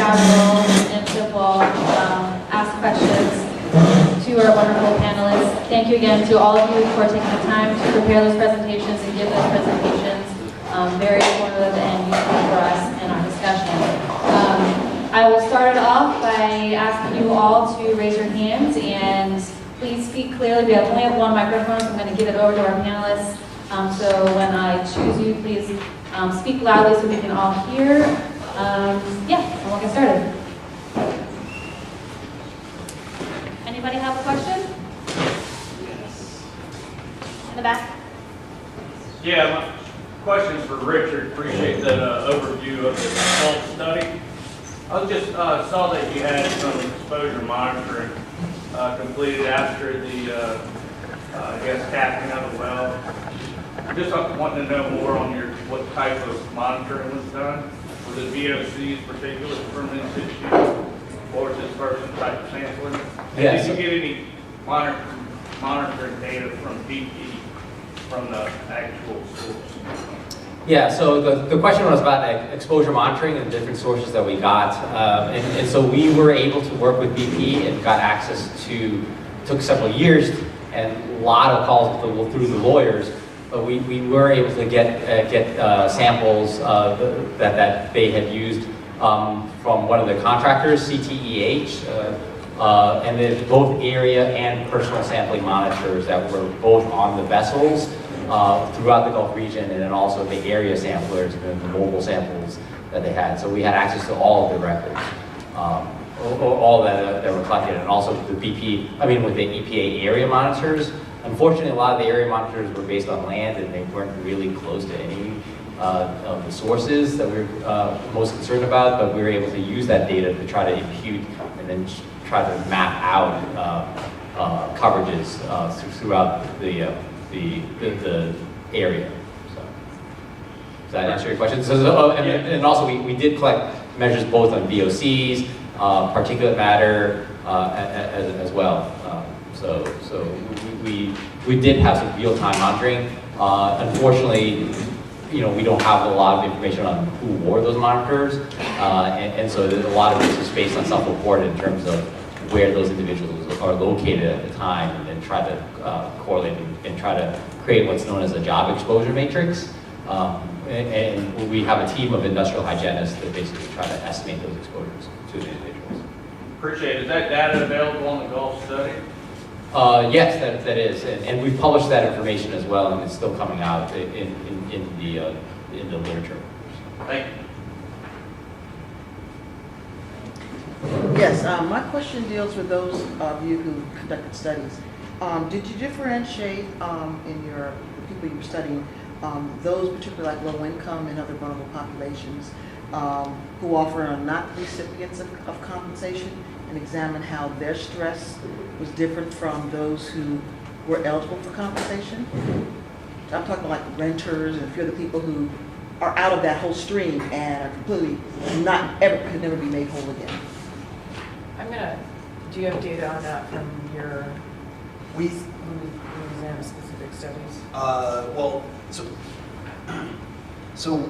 travel, and football, ask questions to our wonderful panelists. Thank you again to all of you for taking the time to prepare those presentations and give those presentations. Very informative and useful for us in our discussion. I will start it off by asking you all to raise your hands and please speak clearly. We only have one microphone, so I'm going to give it over to our panelists. So when I choose you, please speak loudly so we can all hear. Yeah, and we'll get started. Anybody have a question? Yes. In the back? Yeah, my question's for Richard. Appreciate that overview of the SALT study. I was just saw that you had some exposure monitoring completed after the, I guess, capping of the well. Just wanting to know more on what type of monitoring was done. Was it VOCs, particular from in situ, or is this person type of sampling? And Yes. did you get any monitoring data from BP from the actual source? Yeah, so the question was about exposure monitoring and the different sources that we got. And so we were able to work with BP and got access to, took several years and a lot of calls through the lawyers, but we were able to get samples that they had used from one of the contractors, CTEH, and then both area and personal sampling monitors that were both on the vessels throughout the Gulf region, and then also the area samplers and then the mobile samples that they had. So we had access to all of the records, all that were collected, and also the BP, with the EPA area monitors. Unfortunately, a lot of the area monitors were based on land and they weren't really close to any of the sources that we were most concerned about, but we were able to use that data to try to impute and then try to map out coverages throughout the area. So, does that answer your question? And also we did collect measures both on VOCs, particulate matter, as well. So we did have some real-time monitoring. Unfortunately, we don't have a lot of information on who wore those monitors, and so a lot of this is based on self-report in terms of where those individuals are located at the time, and then try to correlate and try to create what's known as a job exposure matrix. And we have a team of industrial hygienists that basically try to estimate those exposures to the individuals. Appreciate it. Is that data available on the Gulf study? Yes, that is, and we've published that information as well, and it's still coming out in the literature. Thank you. Yes, my question deals with those of you who conducted studies. Did you differentiate in the people you were studying, those particularly like low income and other vulnerable populations who often are not recipients of compensation, and examine how their stress was different from those who were eligible for compensation? I'm talking like renters and a few other people who are out of that whole stream and are completely could never be made whole again. Do you have data on that from your Louisiana specific studies? So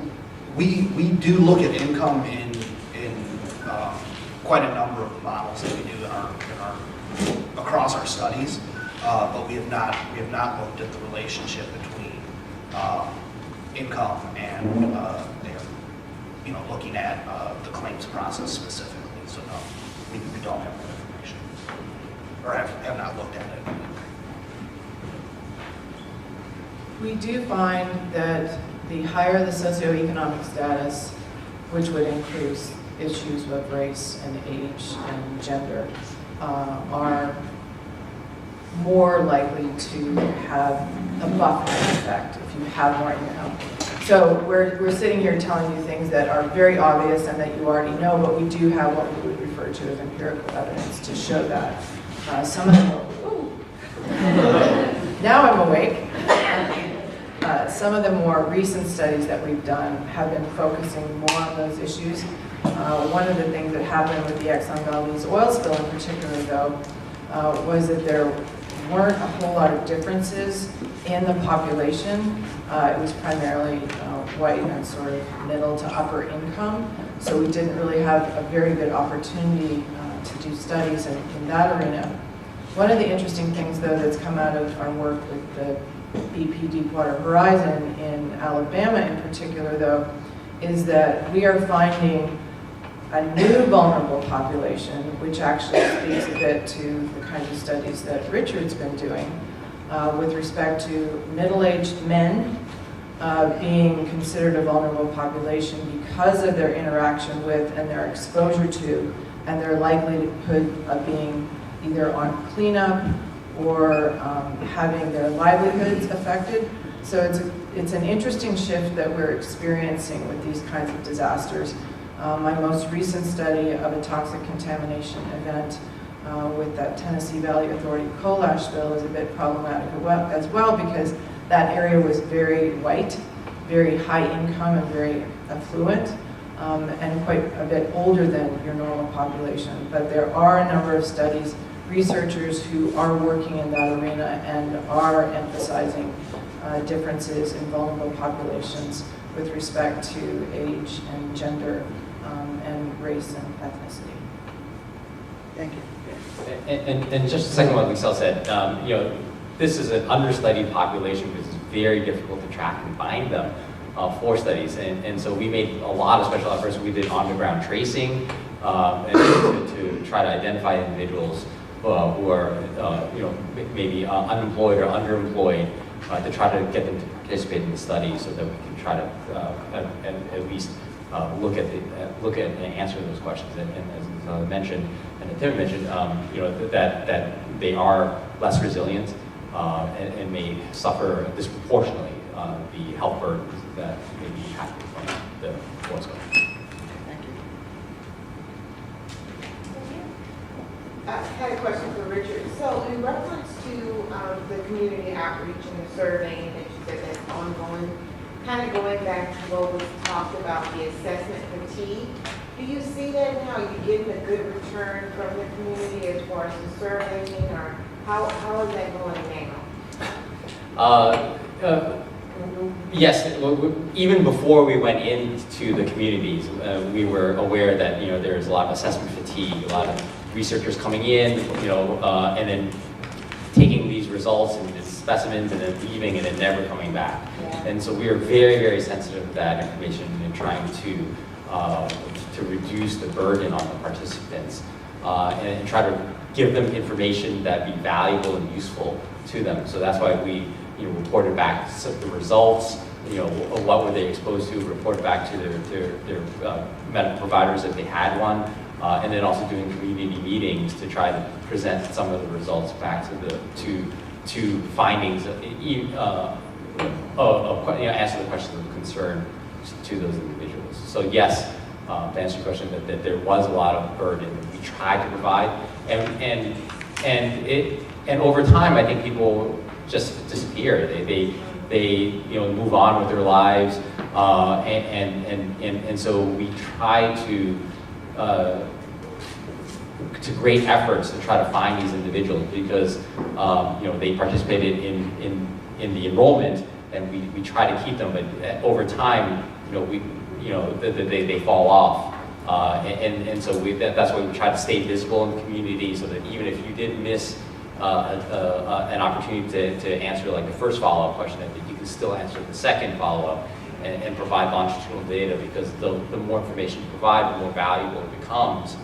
we do look at income in quite a number of models that we do across our studies, but we have not looked at the relationship between income and looking at the claims process specifically. So no, we don't have that information, or have not looked at it. We do find that the higher the socioeconomic status, which would include issues of race and age and gender, are more likely to have a buffering effect if you have more income. So we're sitting here telling you things that are very obvious and that you already know, but we do have what we would refer to as empirical evidence to show that. Some of them are, now I'm awake. Some of the more recent studies that we've done have been focusing more on those issues. One of the things that happened with the Exxon Valdez oil spill in particular, though, was that there weren't a whole lot of differences in the population. It was primarily white and sort of middle to upper income, so we didn't really have a very good opportunity to do studies in that arena. One of the interesting things, though, that's come out of our work with the BP Deepwater Horizon in Alabama in particular, though, is that we are finding a new vulnerable population, which actually speaks a bit to the kinds of studies that Richard's been doing with respect to middle-aged men being considered a vulnerable population because of their interaction with and their exposure to and their likelihood of being either on cleanup or having their livelihoods affected. So it's an interesting shift that we're experiencing with these kinds of disasters. My most recent study of a toxic contamination event with that Tennessee Valley Authority coal ash spill is a bit problematic as well, because that area was very white, very high income and very affluent, and quite a bit older than your normal population. But there are a number of studies, researchers who are working in that arena and are emphasizing differences in vulnerable populations with respect to age and gender and race and ethnicity. Thank you. And just a second what Lexel said, this is an understudied population because it's very difficult to track and find them for studies. And so we made a lot of special efforts. We did on-the-ground tracing to try to identify individuals who are maybe unemployed or underemployed to try to get them to participate in the study so that we can try to at least look at and answer those questions. And as I mentioned, and Tim mentioned, that they are less resilient and may suffer disproportionately the health burdens that may be happening from the forest fire. Thank you. I had a question for Richard. So in reference to the community outreach and the surveying that you said that's ongoing, kind of going back to what was talked about, the assessment fatigue, do you see that now? Are you getting a good return from the community as far as the surveying, or how is that going now? Yes, even before we went into the communities, we were aware that there's a lot of assessment fatigue, a lot of researchers coming in, and then taking these results and these specimens and then leaving and then never coming back. Yeah. And so we are very, very sensitive to that information and trying to reduce the burden on the participants and try to give them information that be valuable and useful to them. So that's why we reported back the results, what were they exposed to, reported back to their medical providers if they had one, and then also doing community meetings to try to present some of the results back to findings, answer the questions of concern to those individuals. So yes, to answer your question, that there was a lot of burden we tried to provide, and over time, I think people just disappear. They move on with their lives, and so we try to great efforts to try to find these individuals because they participated in the enrollment, and we try to keep them, but over time, they fall off. And so that's why we try to stay visible in the community, so that even if you did miss an opportunity to answer like the first follow-up question, I think you can still answer the second follow-up and provide longitudinal data, because the more information you provide, the more valuable it becomes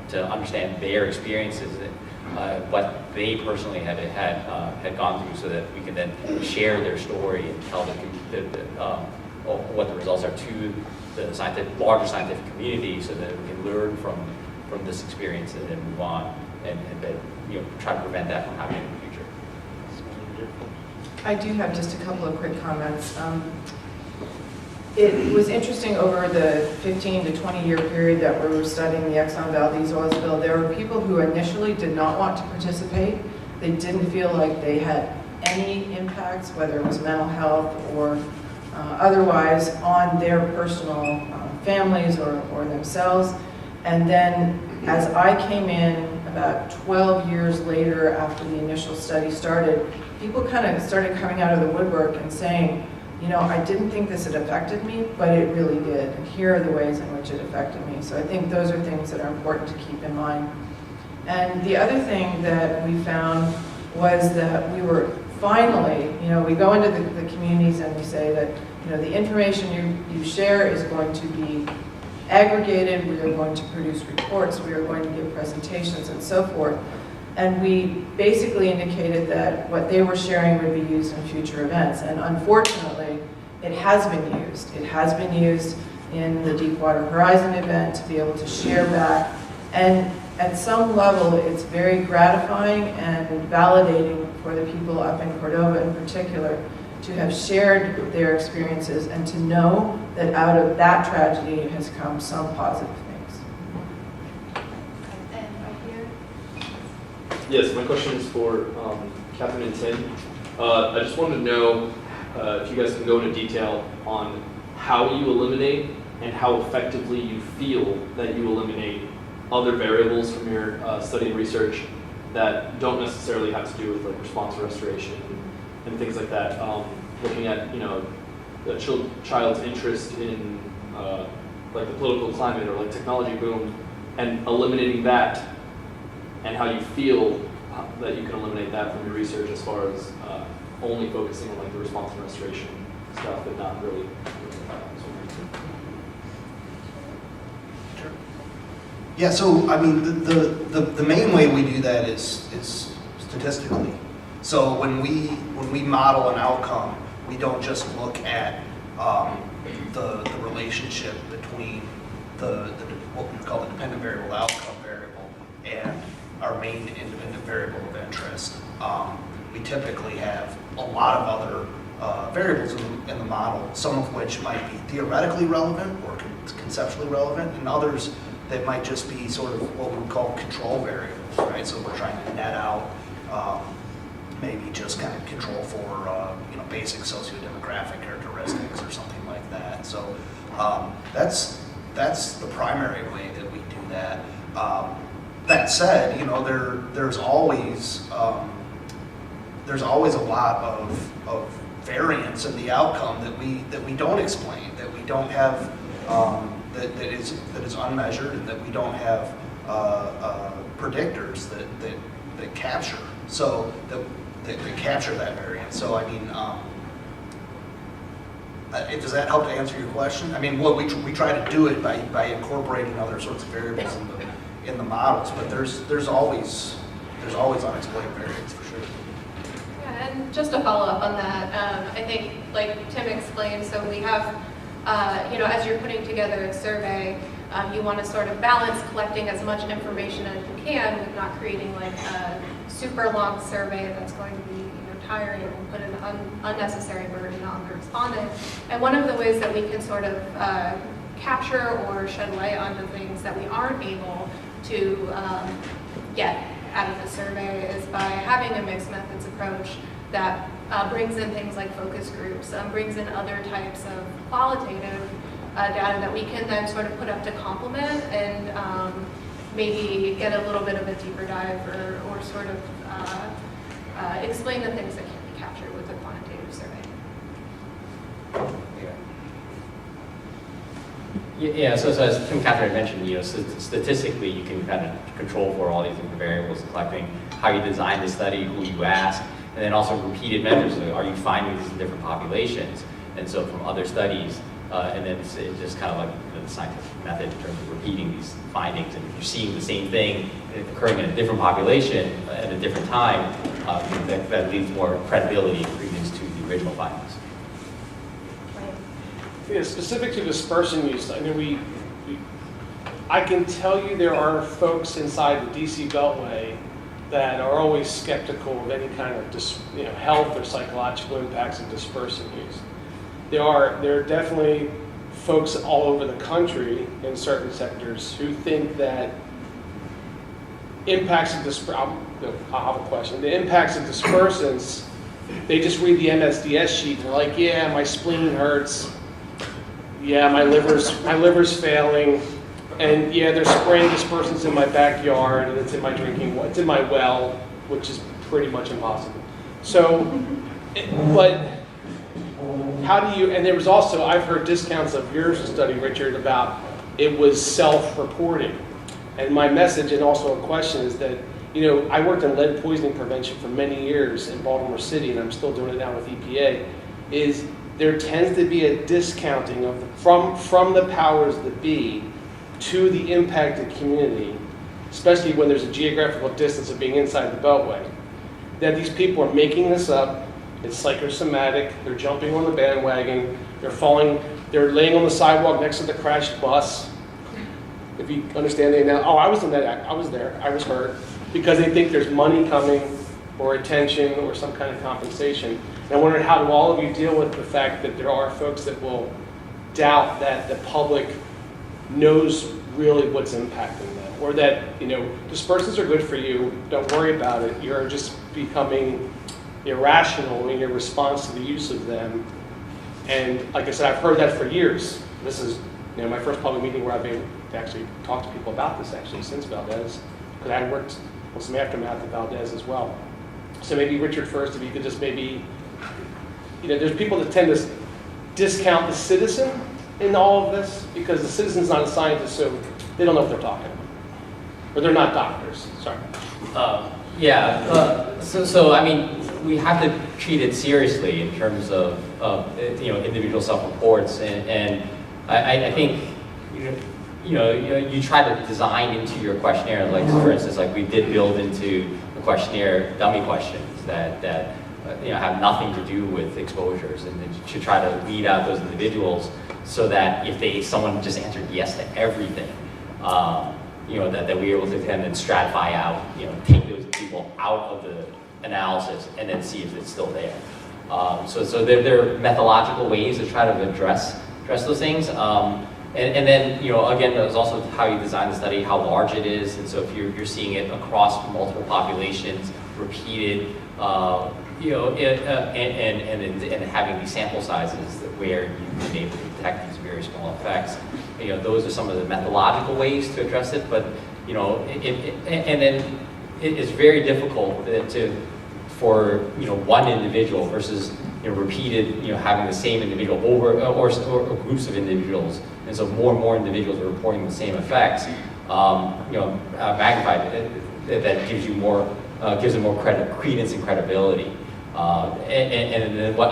to understand their experiences and what they personally had gone through, so that we can then share their story and tell what the results are to the larger scientific community, so that we can learn from this experience and then move on and try to prevent that from happening in the future. I do have just a couple of quick comments. It was interesting over the 15 to 20 year period that we were studying the Exxon Valdez oil spill. There were people who initially did not want to participate. They didn't feel like they had any impacts, whether it was mental health or otherwise, on their personal families or themselves. And then as I came in about 12 years later after the initial study started, people kind of started coming out of the woodwork and saying, you know, I didn't think this had affected me, but it really did. And here are the ways in which it affected me. So I think those are things that are important to keep in mind. And the other thing that we found was that we were finally, you know, we go into the communities and we say that, you know, the information you share is going to be aggregated, we are going to produce reports, we are going to give presentations and so forth. And we basically indicated that what they were sharing would be used in future events. And unfortunately, it has been used. It has been used in the Deepwater Horizon event to be able to share back. And at some level, it's very gratifying and validating for the people up in Cordova in particular to have shared their experiences and to know that out of that tragedy has come some positive things. And right here. Yes, my question is for Catherine and Tim. I just wanted to know if you guys can go into detail on how you eliminate and how effectively you feel that you eliminate other variables from your study and research that don't necessarily have to do with like response restoration and things like that. Looking at, you know, the child's interest in like the political climate or like technology boom, and eliminating that, and how you feel that you can eliminate that from your research as far as only focusing on like the response and restoration stuff and not really. Yeah, so I mean, the main way we do that is statistically. So when we model an outcome, we don't just look at the relationship between what we call the dependent variable, outcome variable, and our main independent variable of interest. We typically have a lot of other variables in the model, some of which might be theoretically relevant or conceptually relevant, and others that might just be sort of what we would call control variables, right? So we're trying to net out maybe just kind of control for you know, basic socio-demographic characteristics or something like that. So that's the primary way that we do that. That said, you know, there's always a lot of variance in the outcome that we don't explain, that we don't have. That is unmeasured, and that we don't have predictors that capture, so that capture that variance. So I mean, does that help to answer your question? I mean, what we try to do it by incorporating other sorts of variables in the models, but there's always unexplained variance for sure. Yeah, and just to follow up on that, I think like Tim explained, so we have. You know, as you're putting together a survey, you want to sort of balance collecting as much information as you can with not creating like a super long survey that's going to be, you know, tiring and put an unnecessary burden on the respondent. And one of the ways that we can sort of capture or shed light onto things that we aren't able to get out of the survey is by having a mixed methods approach that brings in things like focus groups, brings in other types of qualitative data that we can then sort of put up to complement and maybe get a little bit of a deeper dive or sort of explain the things that can't be captured with a quantitative survey. Yeah, so as Tim Catherine mentioned, you know, statistically you can kind of control for all these different variables, collecting how you design the study, who you ask, and then also repeated measures. So are you finding these in different populations? And so from other studies, and then it's just kind of like the scientific method in terms of repeating these findings. And if you're seeing the same thing occurring in a different population at a different time, that leads more credibility and credence to the original findings. Yeah, specific to dispersion use, I mean, I can tell you there are folks inside the DC Beltway that are always skeptical of any kind of health or psychological impacts of dispersant use. There are definitely folks all over the country in certain sectors who think that impacts of I'll have a question. The impacts of dispersants, they just read the MSDS sheet and they're like, yeah, my spleen hurts. Yeah, my liver's failing. And yeah, they're spraying dispersants in my backyard, and it's in my drinking, it's in my well, which is pretty much impossible. So, but how do you, and there was also, I've heard discounts of your study, Richard, about it was self-reporting. And my message and also a question is that, you know, I worked in lead poisoning prevention for many years in Baltimore City, and I'm still doing it now with EPA, is there tends to be a discounting of from the powers that be to the impacted community, especially when there's a geographical distance of being inside the Beltway, that these people are making this up. It's psychosomatic. They're jumping on the bandwagon. They're laying on the sidewalk next to the crashed bus. If you understand the analogy, I was in that, I was there, I was hurt, because they think there's money coming or attention or some kind of compensation. And I wondered, how do all of you deal with the fact that there are folks that will doubt that the public knows really what's impacting them, or that, you know, dispersants are good for you, don't worry about it, you're just becoming irrational in your response to the use of them. And like I said, I've heard that for years. This is, you know, my first public meeting where I've been to actually talk to people about this actually since Valdez, because I worked on some aftermath of Valdez as well. So maybe Richard first, if you could just maybe, you know, there's people that tend to discount the citizen in all of this, because the citizen's not a scientist, so they don't know what they're talking about. Or they're not doctors, sorry. So I mean, we have to treat it seriously in terms of you know, individual self-reports, and I think you try to design into your questionnaire, like for instance, like we did build into the questionnaire dummy questions that you know, have nothing to do with exposures, and to try to weed out those individuals so that if someone just answered yes to everything, you know, that we were able to then stratify out, you know, take those people out of the analysis and then see if it's still there. So there are methodological ways to try to address those things. And then, you know, again, there's also how you design the study, how large it is, and so if you're seeing it across multiple populations, repeated, you know, and having these sample sizes where you've been able to detect these very small effects, you know, those are some of the methodological ways to address it. But you know, and then it is very difficult for you know, one individual versus, you know, repeated, you know, having the same individual over or groups of individuals, and so more and more individuals are reporting the same effects. You know, magnified, that gives you more, gives it more credence and credibility. And then what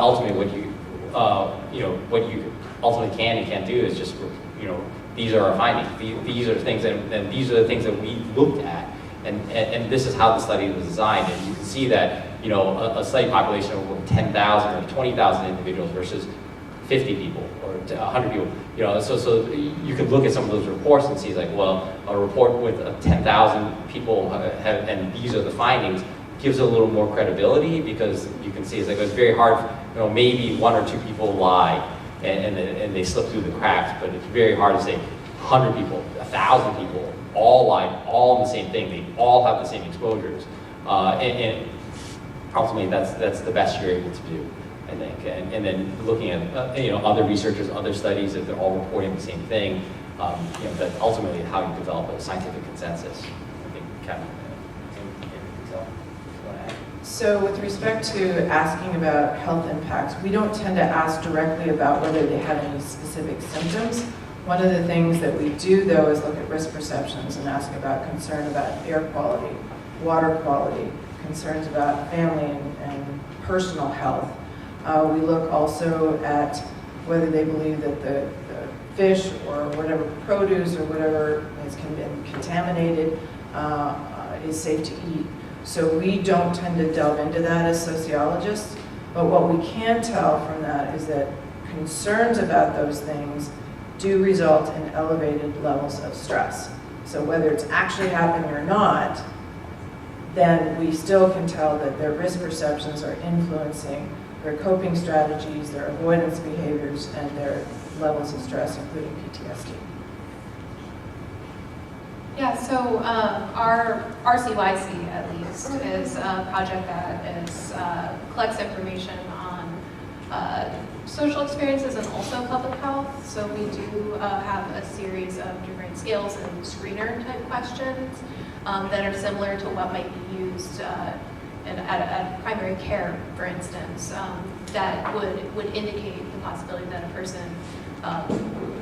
you ultimately can and can't do is just, you know, these are our findings. These are things and these are the things that we looked at, and this is how the study was designed. And you can see that, you know, a study population of 10,000 or 20,000 individuals versus 50 people or 100 people. You know, so you could look at some of those reports and see, like, well, a report with 10,000 people and these are the findings gives it a little more credibility, because you can see it's like it's very hard. You know, maybe one or two people lie and they slip through the cracks, but it's very hard to say 100 people, 1,000 people all lied, all in the same thing. They all have the same exposures, and ultimately that's the best you're able to do, I think. And then looking at you know, other researchers, other studies, if they're all reporting the same thing, you know, that's ultimately how you develop a scientific consensus. I think Kevin. So with respect to asking about health impacts, we don't tend to ask directly about whether they have any specific symptoms. One of the things that we do, though, is look at risk perceptions and ask about concern about air quality, water quality, concerns about family and personal health. We look also at whether they believe that the fish or whatever produce or whatever has been contaminated is safe to eat. So we don't tend to delve into that as sociologists, but what we can tell from that is that concerns about those things do result in elevated levels of stress. So whether it's actually happening or not, then we still can tell that their risk perceptions are influencing their coping strategies, their avoidance behaviors, and their levels of stress, including PTSD. Yeah, so our RCYC, at least, is a project that collects information on social experiences and also public health. So we do have a series of different scales and screener type questions that are similar to what might be used at primary care, for instance, that would indicate the possibility that a person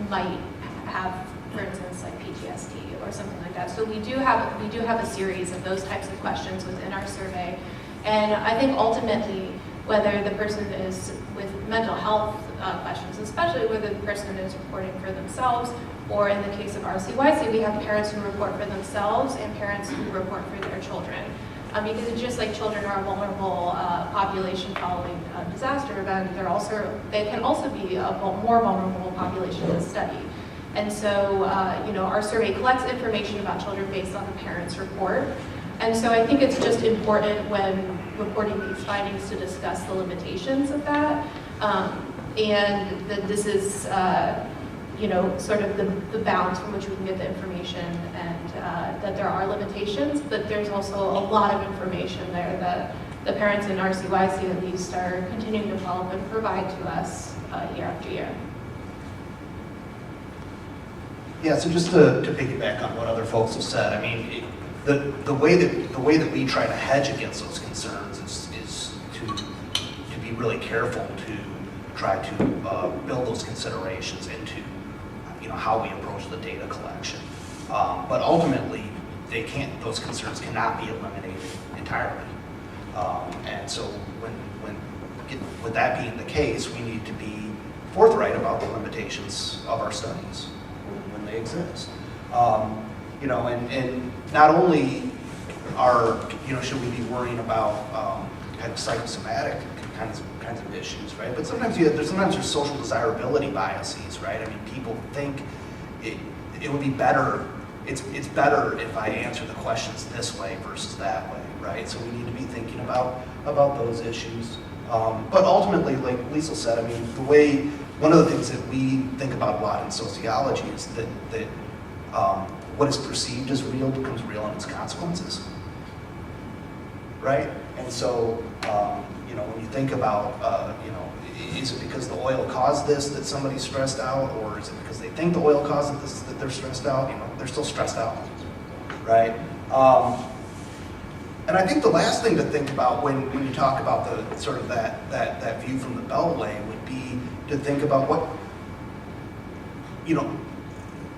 might have, for instance, like PTSD or something like that. So we do have a series of those types of questions within our survey, and I think ultimately, whether the person is with mental health questions, especially whether the person is reporting for themselves, or in the case of RCYC, we have parents who report for themselves and parents who report for their children. Because it's just like children are a vulnerable population following a disaster event, they can also be a more vulnerable population to study. And so, our survey collects information about children based on the parents' report. And so I think it's just important when reporting these findings to discuss the limitations of that. And that this is, sort of the bounds from which we can get the information, and that there are limitations, but there's also a lot of information there that the parents in RCYC at least are continuing to develop and provide to us year after year. Yeah, so just to piggyback on what other folks have said, I mean, the way that we try to hedge against those concerns is to be really careful to try to build those considerations into how we approach the data collection. But ultimately, those concerns cannot be eliminated entirely. And so with that being the case, we need to be forthright about the limitations of our studies when they exist. And not only should we be worrying about kind of psychosomatic kinds of issues, right? But sometimes there's social desirability biases, right? I mean, people think it would be better. It's better if I answer the questions this way versus that way, right? So we need to be thinking about those issues. But ultimately, like Liesl said, I mean, one of the things that we think about a lot in sociology is that what is perceived as real becomes real in its consequences, right? And so, when you think about, is it because the oil caused this that somebody's stressed out, or is it because they think the oil caused this that they're stressed out? They're still stressed out, right? And I think the last thing to think about when you talk about the sort of that view from the Beltway would be to think about what,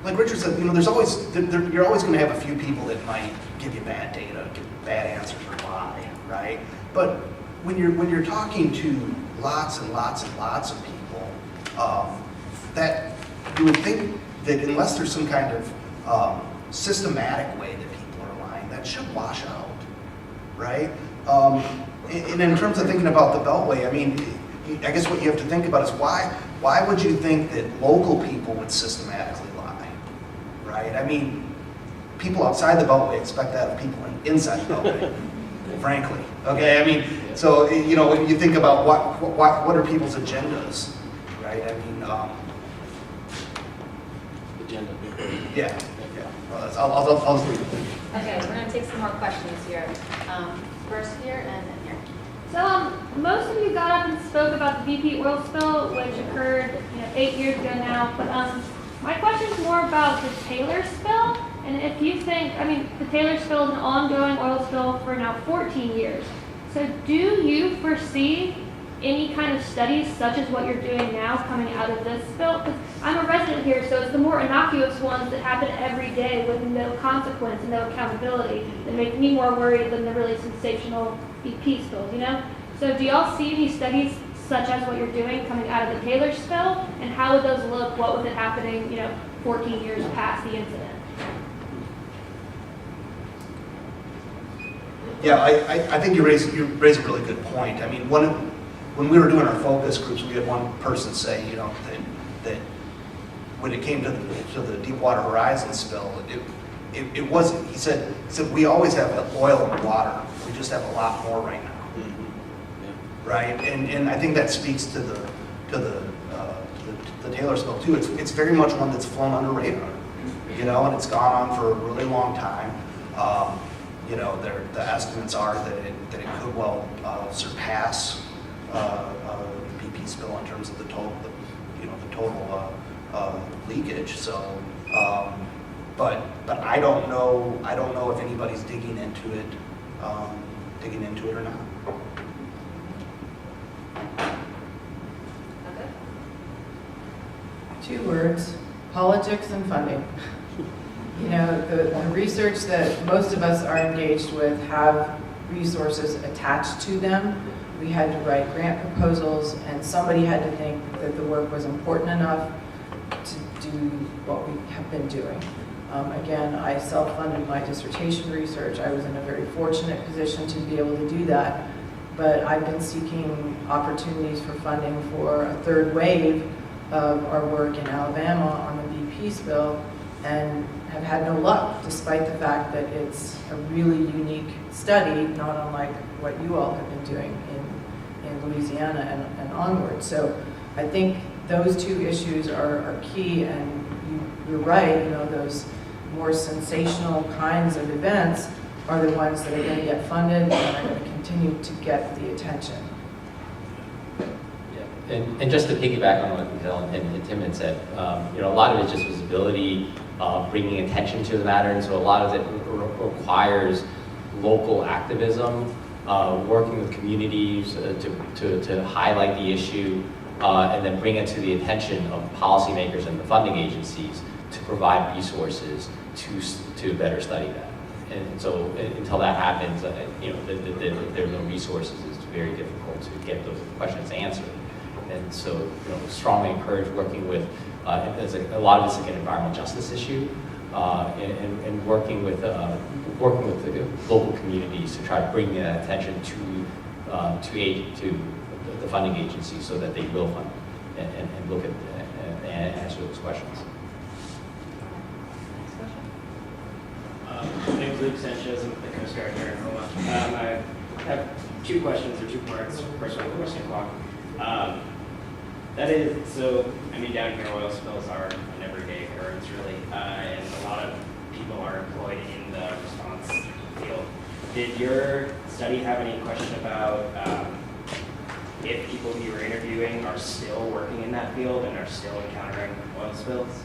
like Richard said, there's always you're always going to have a few people that might give you bad data, give bad answers, or lie, right? But when you're talking to lots and lots and lots of people, that you would think that unless there's some kind of systematic way that people are lying, that should wash out, right? And in terms of thinking about the Beltway, I mean, I guess what you have to think about is why would you think that local people would systematically lie, right? I mean, people outside the Beltway expect that of people inside the Beltway, frankly. Okay, I mean, so when you think about what are people's agendas, right? I mean, Agenda. yeah. I'll leave it. Okay, we're gonna take some more questions here. First here and then here. So most of you got up and spoke about the BP oil spill, which occurred 8 years ago now. But my question is more about the Taylor spill. And if you think, the Taylor spill is an ongoing oil spill for now 14 years. So do you foresee any kind of studies such as what you're doing now coming out of this spill? Because I'm a resident here, so it's the more innocuous ones that happen every day with no consequence and no accountability that make me more worried than the really sensational BP spills, So do y'all see any studies such as what you're doing coming out of the Taylor spill? And how would those look? What was it happening, 14 years past the incident? Yeah, I think you raise a really good point. I mean, when we were doing our focus groups, we had one person say, that when it came to the Deepwater Horizon spill, it wasn't. He said we always have oil in the water. We just have a lot more right now, right? And I think that speaks to the Taylor spill too. It's very much one that's flown under radar, and it's gone on for a really long time. The estimates are that it could well surpass BP BP spill in terms of the total, the total leakage. So, but I don't know if anybody's digging into it or not. Two words, politics and funding. You know, the research that most of us are engaged with have resources attached to them. We had to write grant proposals, and somebody had to think that the work was important enough to do what we have been doing. Again, I self-funded my dissertation research. I was in a very fortunate position to be able to do that, but I've been seeking opportunities for funding for a third wave of our work in Alabama on the BP spill, and have had no luck, despite the fact that it's a really unique study, not unlike what you all have been doing in Louisiana and onward. So I think those two issues are key, and you're right, you know, those more sensational kinds of events are the ones that are going to get funded and are going to continue to get the attention. And just to piggyback on what Michelle and Tim had said, you know, a lot of it's just visibility, bringing attention to the matter, and so a lot of it requires local activism, working with communities to highlight the issue, and then bring it to the attention of policymakers and the funding agencies to provide resources to better study that. And so until that happens, you know, if there are no resources, it's very difficult to get those questions answered. And so, you know, strongly encourage working with, a lot of this is an environmental justice issue, and working with the local communities to try to bring that attention to the funding agencies so that they will fund and look at and answer those questions. My name is Luke Sanchez. I'm with the Coast Guard here in Roma. I have two questions or two parts. First one, question clock. That is, so, I mean, down here, oil spills are an everyday occurrence, really, and a lot of people are employed in the response field. Did your study have any question about if people you were interviewing are still working in that field and are still encountering oil spills?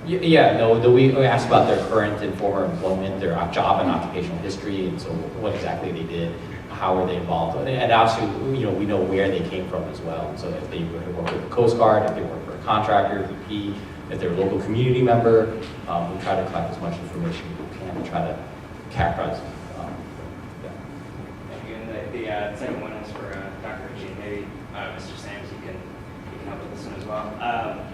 Yeah, no, we asked about their current and former employment, their job and occupational history, and so what exactly they did, how were they involved, and also, you know, we know where they came from as well. So if they work with the Coast Guard, if they work for a contractor, BP, if they're a local community member, we try to collect as much information as we can and try to characterize. Thank you. And the second one is for Dr. G. Maybe Mr. Sams, you can help with this one as well.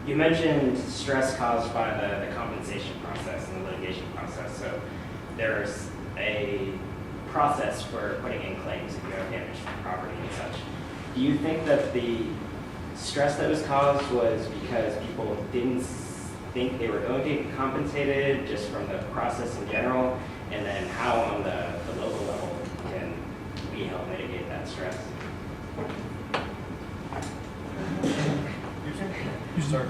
You mentioned stress caused by the compensation process and the litigation process. So there's a process for putting in claims if you have damage to property and such. Do you think that the stress that was caused was because people didn't think they were going to get compensated just from the process in general? And then how on the local level can we help mitigate that stress? You start.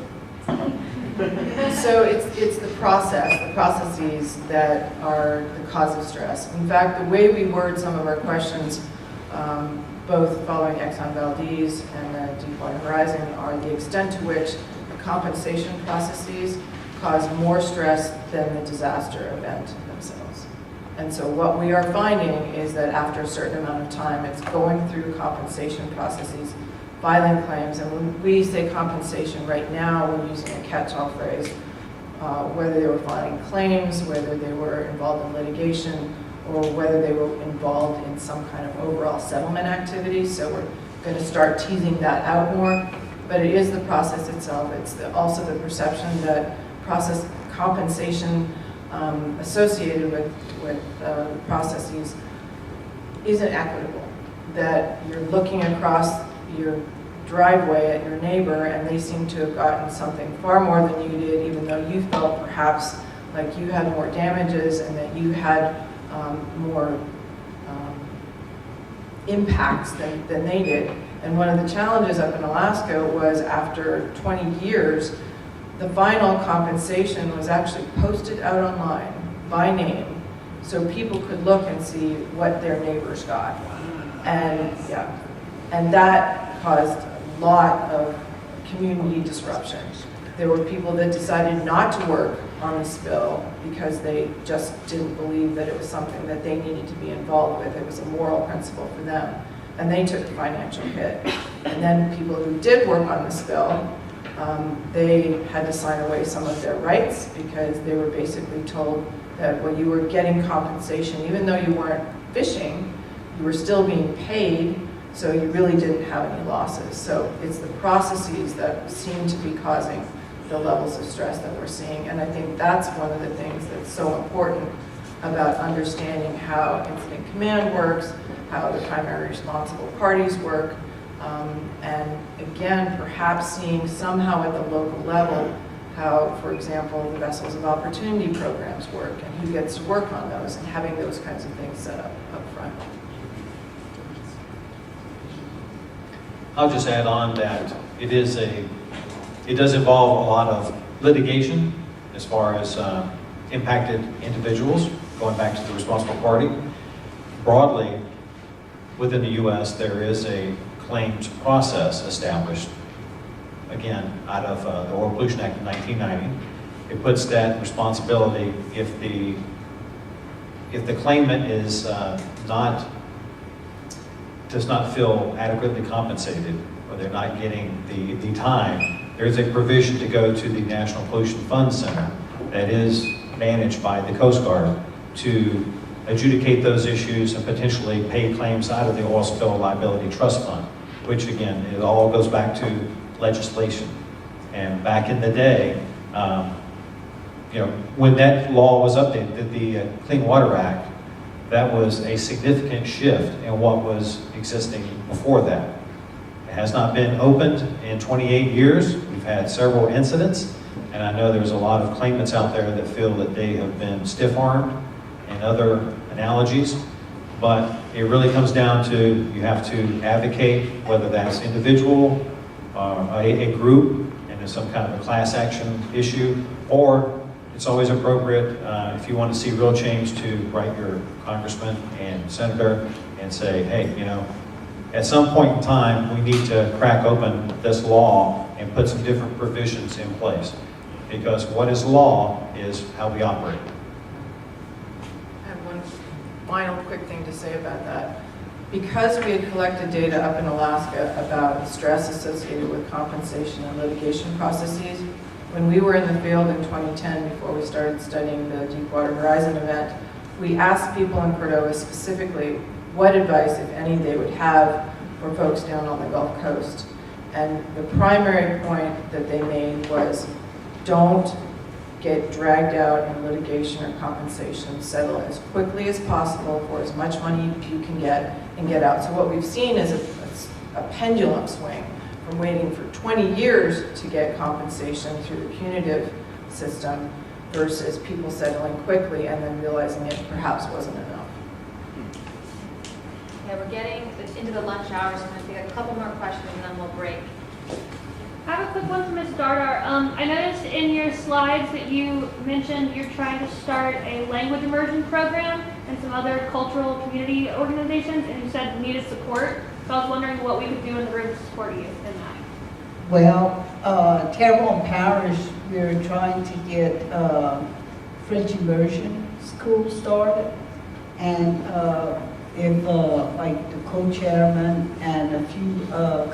So it's the processes that are the cause of stress. In fact, the way we word some of our questions, both following Exxon Valdez and the Deepwater Horizon, are the extent to which the compensation processes cause more stress than the disaster event themselves. And so what we are finding is that after a certain amount of time, it's going through compensation processes, filing claims, and when we say compensation right now, we're using a catch-all phrase, whether they were filing claims, whether they were involved in litigation, or whether they were involved in some kind of overall settlement activity. So we're going to start teasing that out more, but it is the process itself. It's also the perception that process compensation associated with processes isn't equitable, that you're looking across your driveway at your neighbor and they seem to have gotten something far more than you did, even though you felt perhaps like you had more damages and that you had more impacts than they did. And one of the challenges up in Alaska was after 20 years, the final compensation was actually posted out online by name so people could look and see what their neighbors got. And yeah, and that caused a lot of community disruption. There were people that decided not to work on the spill because they just didn't believe that it was something that they needed to be involved with. It was a moral principle for them, and they took the financial hit. And then people who did work on the spill, they had to sign away some of their rights because they were basically told that when you were getting compensation, even though you weren't fishing, you were still being paid, so you really didn't have any losses. So it's the processes that seem to be causing the levels of stress that we're seeing. And I think that's one of the things that's so important about understanding how incident command works, how the primary responsible parties work, and again, perhaps seeing somehow at the local level how, for example, the Vessels of Opportunity programs work and who gets to work on those, and having those kinds of things set up front. I'll just add on that it does involve a lot of litigation as far as impacted individuals, going back to the responsible party. Broadly, within the U.S., there is a claims process established, again, out of the Oil Pollution Act of 1990. It puts that responsibility if the claimant is does not feel adequately compensated, or they're not getting the time, there's a provision to go to the National Pollution Fund Center that is managed by the Coast Guard to adjudicate those issues and potentially pay claims out of the Oil Spill Liability Trust Fund, which again, it all goes back to legislation. And back in the day, when that law was updated, the Clean Water Act, that was a significant shift in what was existing before that. It has not been opened in 28 years. We've had several incidents, and I know there's a lot of claimants out there that feel that they have been stiff-armed and other analogies, but it really comes down to you have to advocate, whether that's individual, a group, and there's some kind of a class action issue, or it's always appropriate, if you want to see real change, to write your congressman and senator and say, hey, at some point in time, we need to crack open this law and put some different provisions in place. Because what is law is how we operate. I have one final quick thing to say about that. Because we had collected data up in Alaska about stress associated with compensation and litigation processes, when we were in the field in 2010, before we started studying the Deepwater Horizon event, we asked people in Cordova specifically what advice, if any, they would have for folks down on the Gulf Coast. And the primary point that they made was, don't get dragged out in litigation or compensation. Settle as quickly as possible for as much money you can get and get out. So what we've seen is a pendulum swing from waiting for 20 years to get compensation through the punitive system versus people settling quickly and then realizing it perhaps wasn't enough. Yeah, we're getting into the lunch hour, so I'm going to take a couple more questions and then we'll break. I have a quick one for Ms. Dardar. I noticed in your slides that you mentioned you're trying to start a language immersion program and some other cultural community organizations, and you said needed support. So I was wondering what we could do in the room to support you in that. Well, Terrebonne Parish, we're trying to get French immersion school started, and if like the co-chairman and a few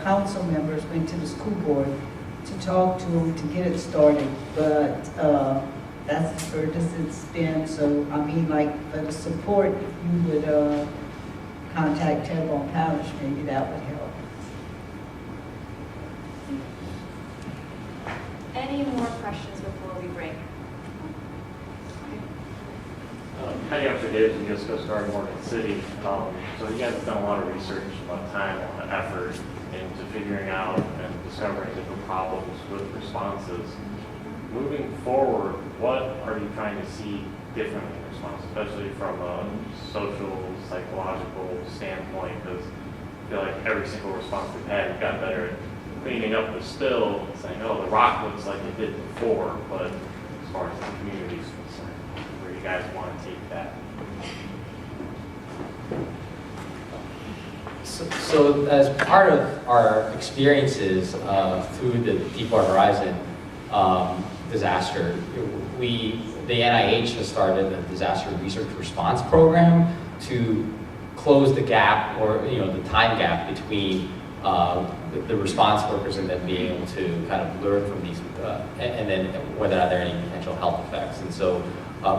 council members went to the school board to talk to them to get it started, but that's the furthest it's been. So I mean, like for the support, if you would contact Terrebonne Parish, maybe that would help. Any more questions before we break? Heading up to Davis and U.S. Coast Guard, Morgan City. So you guys have done a lot of research, a lot of time, a lot of effort into figuring out and discovering different problems with responses. Moving forward, what are you trying to see differently in response, especially from a social, psychological standpoint? Because I feel like every single response we've had, we've gotten better at cleaning up the spill, saying, oh, the rock looks like it did before, but as far as the community is concerned, where you guys want to take that? So as part of our experiences through the Deepwater Horizon disaster, the NIH has started a disaster research response program to close the gap, or the time gap between the response workers and then being able to kind of learn from these, and then whether or not there are any potential health effects. And so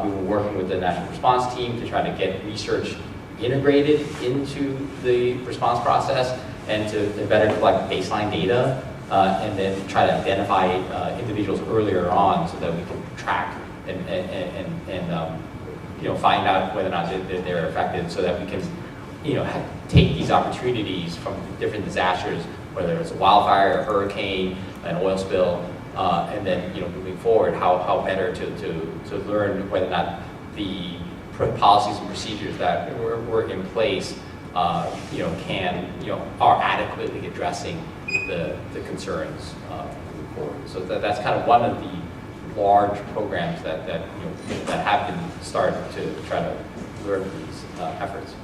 we were working with the national response team to try to get research integrated into the response process and to better collect baseline data and then try to identify individuals earlier on so that we can track and find out whether or not they're affected, so that we can take these opportunities from different disasters, whether it's a wildfire, a hurricane, an oil spill, and then moving forward, how better to learn whether or not the policies and procedures that were in place are adequately addressing the concerns moving forward. So that's kind of one of the large programs that have been started to try to learn these efforts.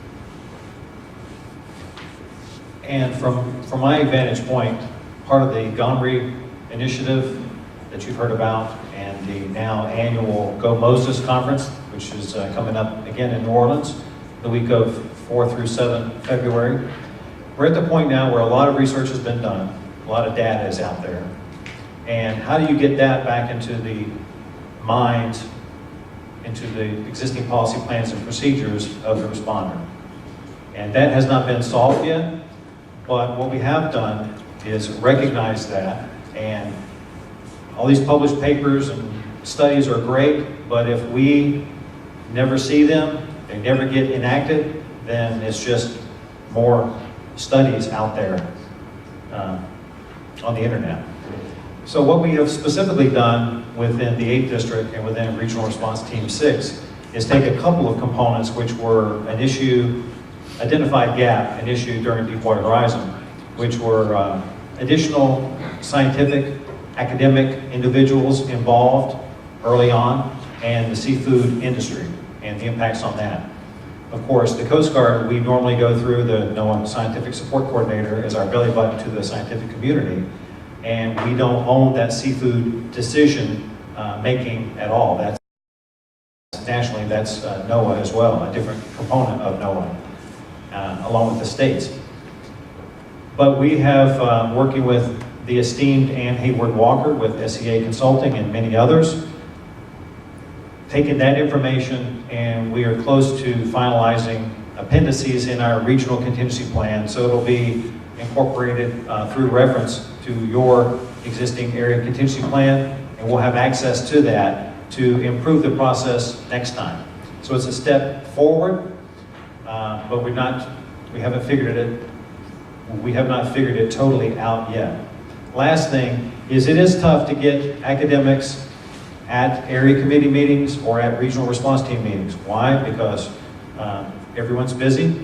And from my vantage point, part of the GOMRI initiative that you've heard about and the now annual Go Moses Conference, which is coming up again in New Orleans, the week of 4 through 7 February. We're at the point now where a lot of research has been done, a lot of data is out there. And how do you get that back into the minds, into the existing policy plans and procedures of the responder? And that has not been solved yet, but what we have done is recognize that, and all these published papers and studies are great, but if we never see them, they never get enacted, then it's just more studies out there on the internet. So what we have specifically done within the 8th District and within Regional Response Team 6 is take a couple of components which were an issue, identified gap, an issue during Deepwater Horizon, which were additional scientific, academic individuals involved early on, and the seafood industry and the impacts on that. Of course, the Coast Guard, we normally go through the NOAA Scientific Support Coordinator as our belly button to the scientific community, and we don't own that seafood decision making at all. That's nationally, that's NOAA as well, a different component of NOAA, along with the states. But we have, working with the esteemed Ann Hayward Walker with SEA Consulting and many others, taken that information, and we are close to finalizing appendices in our regional contingency plan, so it'll be incorporated through reference to your existing area contingency plan, and we'll have access to that to improve the process next time. So it's a step forward, but we have not figured it totally out yet. Last thing is, it is tough to get academics at area committee meetings or at regional response team meetings. Why? Because everyone's busy,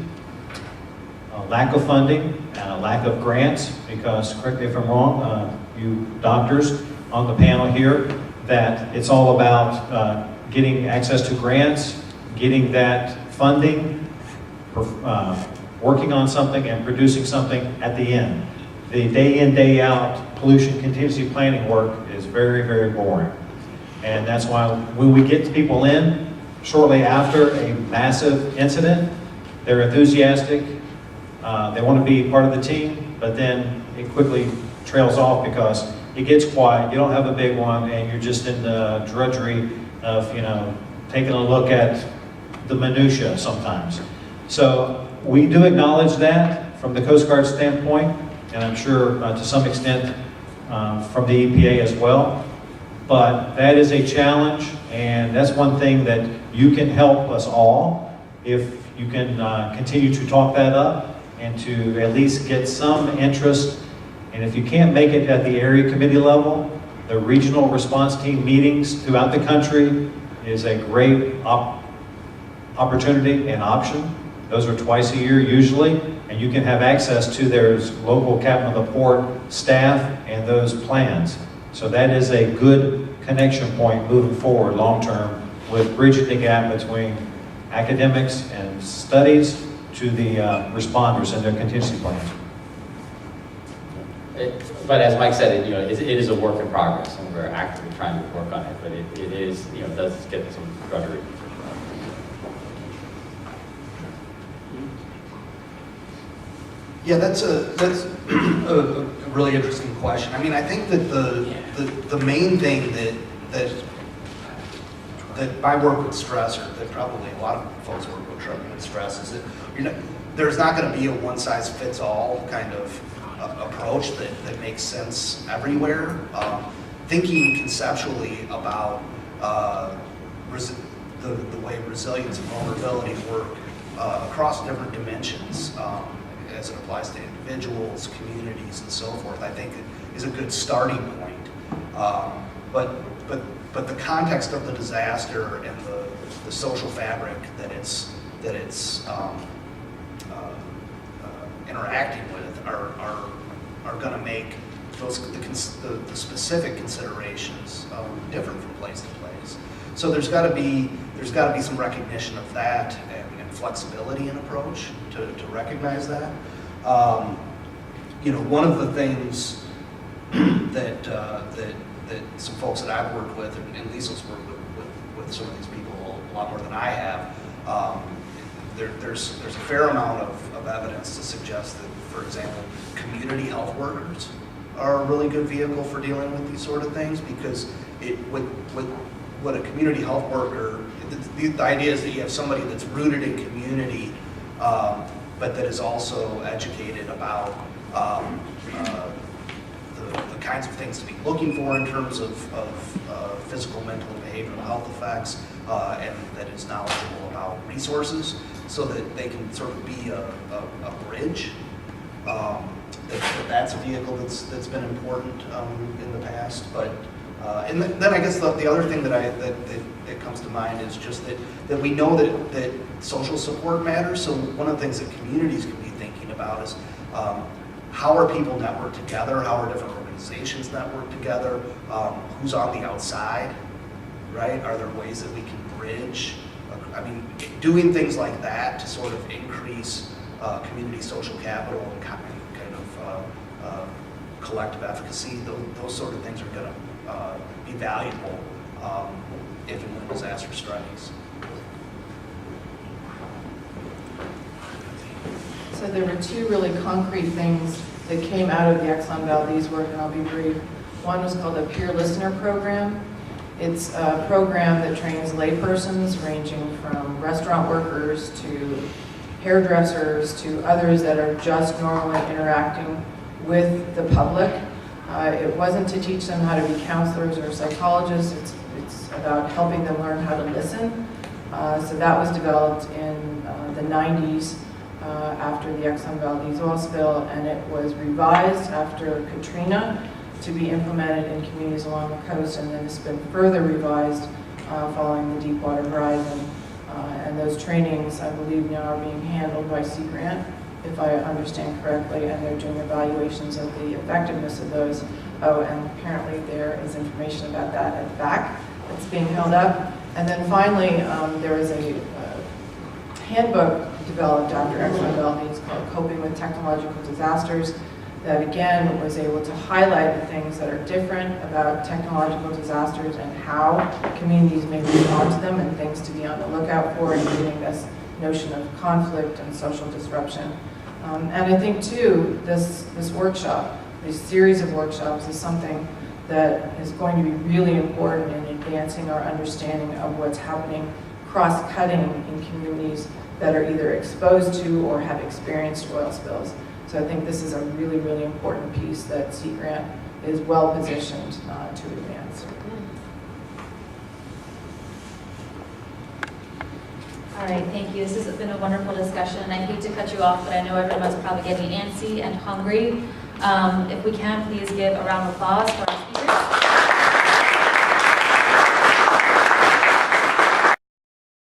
a lack of funding, and a lack of grants, because, correct me if I'm wrong, you doctors on the panel here, that it's all about getting access to grants, getting that funding, working on something and producing something at the end. The day in, day out pollution contingency planning work is very, very boring. And that's why when we get people in shortly after a massive incident, they're enthusiastic, they want to be part of the team, but then it quickly trails off because it gets quiet, you don't have a big one, and you're just in the drudgery of, taking a look at the minutia sometimes. So we do acknowledge that from the Coast Guard standpoint, and I'm sure to some extent from the EPA as well. But that is a challenge, and that's one thing that you can help us all if you can continue to talk that up and to at least get some interest. And if you can't make it at the area committee level, the regional response team meetings throughout the country is a great opportunity and option. Those are twice a year usually, and you can have access to their local captain of the port staff and those plans. So that is a good connection point moving forward long term with bridging the gap between academics and studies to the responders and their contingency plans. But as Mike said, it is a work in progress, and we're actively trying to work on it. But it is, does get some drudgery. Yeah, that's a really interesting question. I mean, I think that the main thing that I work with stress, or that probably a lot of folks work with stress, is that there's not going to be a one-size-fits-all kind of approach that makes sense everywhere. Thinking conceptually about the way resilience and vulnerability work across different dimensions, as it applies to individuals, communities, and so forth, I think is a good starting point. But the context of the disaster and the social fabric that it's interacting with are going to make the specific considerations different from place to place. So there's got to be some recognition of that and flexibility in approach to recognize that. One of the things that some folks that I've worked with, and Lisa's worked with some of these people a lot more than I have, there's a fair amount of evidence to suggest that, for example, community health workers are a really good vehicle for dealing with these sort of things, because with what a community health worker, the idea is that you have somebody that's rooted in community, but that is also educated about the kinds of things to be looking for in terms of physical, mental, and behavioral health effects, and that is knowledgeable about resources, so that they can sort of be a bridge. That's a vehicle that's been important in the past. But and then I guess the other thing that comes to mind is just that we know that social support matters. So one of the things that communities can be thinking about is how are people networked together? How are different organizations networked together? Who's on the outside, right? Are there ways that we can bridge? I mean, doing things like that to sort of increase community social capital and kind of collective efficacy, those sort of things are going to be valuable if and when disaster strikes. So there were two really concrete things that came out of the Exxon Valdez work, and I'll be brief. One was called the Peer Listener Program. It's a program that trains laypersons ranging from restaurant workers to hairdressers to others that are just normally interacting with the public. It wasn't to teach them how to be counselors or psychologists. It's about helping them learn how to listen. So that was developed in the 90s after the Exxon Valdez oil spill, and it was revised after Katrina to be implemented in communities along the coast, and then it's been further revised following the Deepwater Horizon. And those trainings, I believe, now are being handled by Sea Grant, if I understand correctly, and they're doing evaluations of the effectiveness of those. Oh, and apparently there is information about that at the back that's being held up. And then finally, there is a handbook developed after Exxon Valdez called Coping with Technological Disasters, that again was able to highlight the things that are different about technological disasters and how communities may respond to them, and things to be on the lookout for, including this notion of conflict and social disruption. And I think too, this workshop, this series of workshops, is something that is going to be really important in advancing our understanding of what's happening cross-cutting in communities that are either exposed to or have experienced oil spills. So I think this is a really, really important piece that Sea Grant is well positioned to advance. All right, thank you. This has been a wonderful discussion. I hate to cut you off, but I know everyone's probably getting antsy and hungry. If we can, please give a round of applause for our speakers.